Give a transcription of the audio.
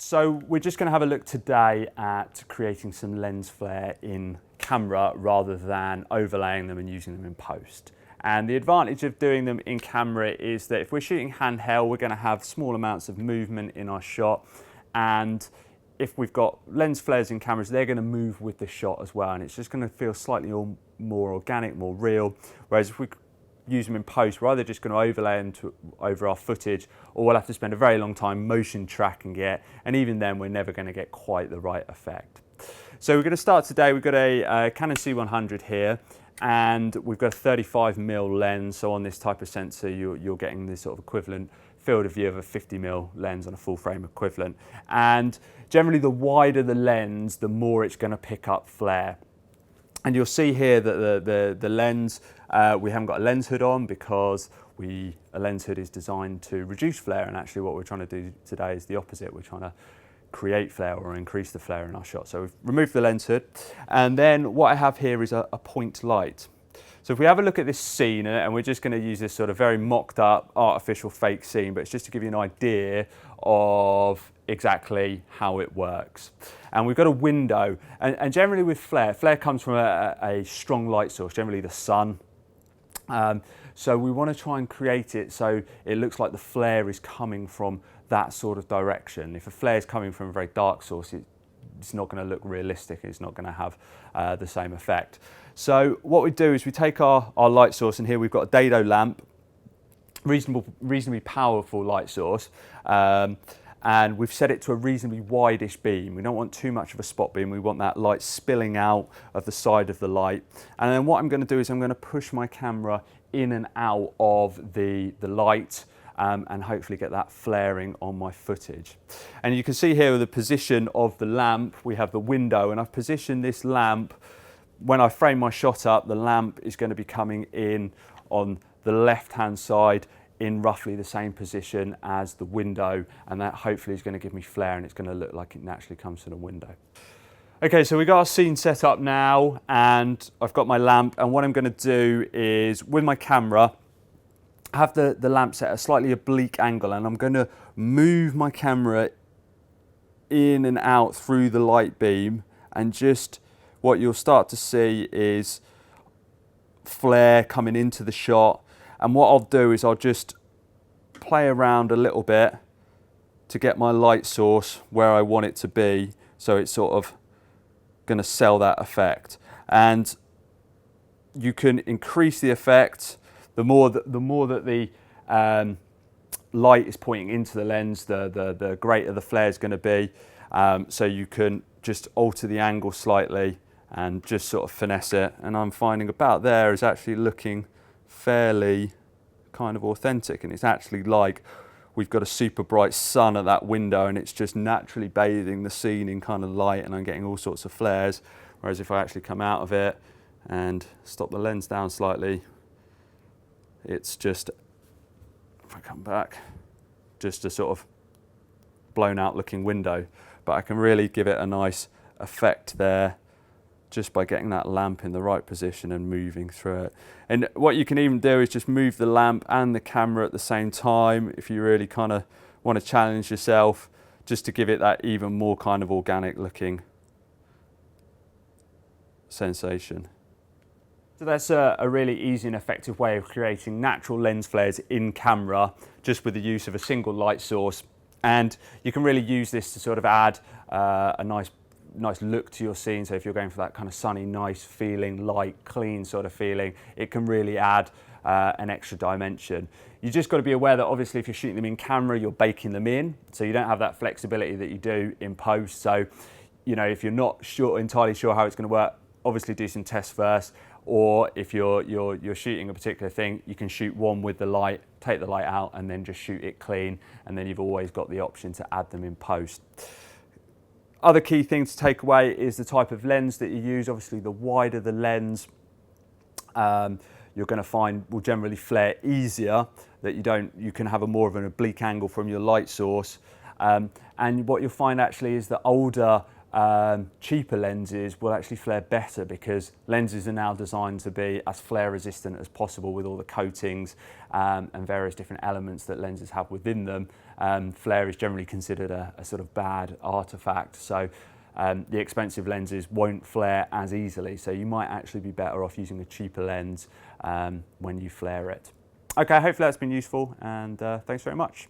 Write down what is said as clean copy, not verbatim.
So we're just going to have a look today at creating some lens flare in camera rather than overlaying them and using them in post. And the advantage of doing them in camera is that if we're shooting handheld, we're going to have small amounts of movement in our shot. And if we've got lens flares in cameras, they're going to move with the shot as well. And it's just going to feel slightly more organic, more real. Whereas if we use them in post, we're either just going to overlay them over our footage, or we'll have to spend a very long time motion tracking it, and even then we're never going to get quite the right effect. So we're going to start today. We've got a Canon C100 here, and we've got a 35mm lens. So on this type of sensor, you're getting this sort of equivalent field of view of a 50mm lens on a full frame equivalent. And generally the wider the lens, the more it's going to pick up flare. And you'll see here that the lens, we haven't got a lens hood on because a lens hood is designed to reduce flare, and actually what we're trying to do today is the opposite. We're trying to create flare or increase the flare in our shot. So we've removed the lens hood, and then what I have here is a point light. So if we have a look at this scene, and we're just going to use this sort of very mocked up artificial fake scene, but it's just to give you an idea of exactly how it works. And we've got a window, and generally with flare comes from a strong light source, generally the sun. So we want to try and create it so it looks like the flare is coming from that sort of direction. If a flare is coming from a very dark source, it's not going to look realistic, it's not going to have the same effect. So what we do is we take our light source, and here we've got a dado lamp, reasonably powerful light source, and we've set it to a reasonably wide-ish beam. We don't want too much of a spot beam, we want that light spilling out of the side of the light. And then what I'm going to do is I'm going to push my camera in and out of the light, and hopefully get that flaring on my footage. And you can see here the position of the lamp. We have the window, and I've positioned this lamp. When I frame my shot up, the lamp is going to be coming in on the left-hand side in roughly the same position as the window, and that hopefully is going to give me flare, and it's going to look like it naturally comes to the window. Okay, so we got our scene set up now, and I've got my lamp, and what I'm going to do is, with my camera, have the lamp set at a slightly oblique angle, and I'm going to move my camera in and out through the light beam, and just what you'll start to see is flare coming into the shot. And what I'll do is I'll just play around a little bit to get my light source where I want it to be, so it's sort of going to sell that effect. And you can increase the effect. The more that the light is pointing into the lens, the greater the flare is going to be. So you can just alter the angle slightly and just sort of finesse it. And I'm finding about there is actually looking fairly kind of authentic, and it's actually like we've got a super bright sun at that window, and it's just naturally bathing the scene in kind of light, and I'm getting all sorts of flares. Whereas if I actually come out of it and stop the lens down slightly, it's just, if I come back, just a sort of blown out looking window. But I can really give it a nice effect there just by getting that lamp in the right position and moving through it. And what you can even do is just move the lamp and the camera at the same time if you really kind of want to challenge yourself, just to give it that even more kind of organic looking sensation. So that's a really easy and effective way of creating natural lens flares in camera, just with the use of a single light source. And you can really use this to sort of add a nice look to your scene. So if you're going for that kind of sunny, nice feeling, light, clean sort of feeling, it can really add an extra dimension. You just got to be aware that obviously if you're shooting them in camera, you're baking them in, so you don't have that flexibility that you do in post. So, you know, if you're not entirely sure how it's going to work, obviously do some tests first. Or if you're shooting a particular thing, you can shoot one with the light, take the light out, and then just shoot it clean, and then you've always got the option to add them in post. Other key thing to take away is the type of lens that you use. Obviously, the wider the lens, you're going to find will generally flare easier, that you can have a more of an oblique angle from your light source. And what you'll find actually is that older cheaper lenses will actually flare better because lenses are now designed to be as flare resistant as possible with all the coatings and various different elements that lenses have within them. Flare is generally considered a sort of bad artifact, so the expensive lenses won't flare as easily, so you might actually be better off using a cheaper lens when you flare it. Okay, hopefully that's been useful, and thanks very much.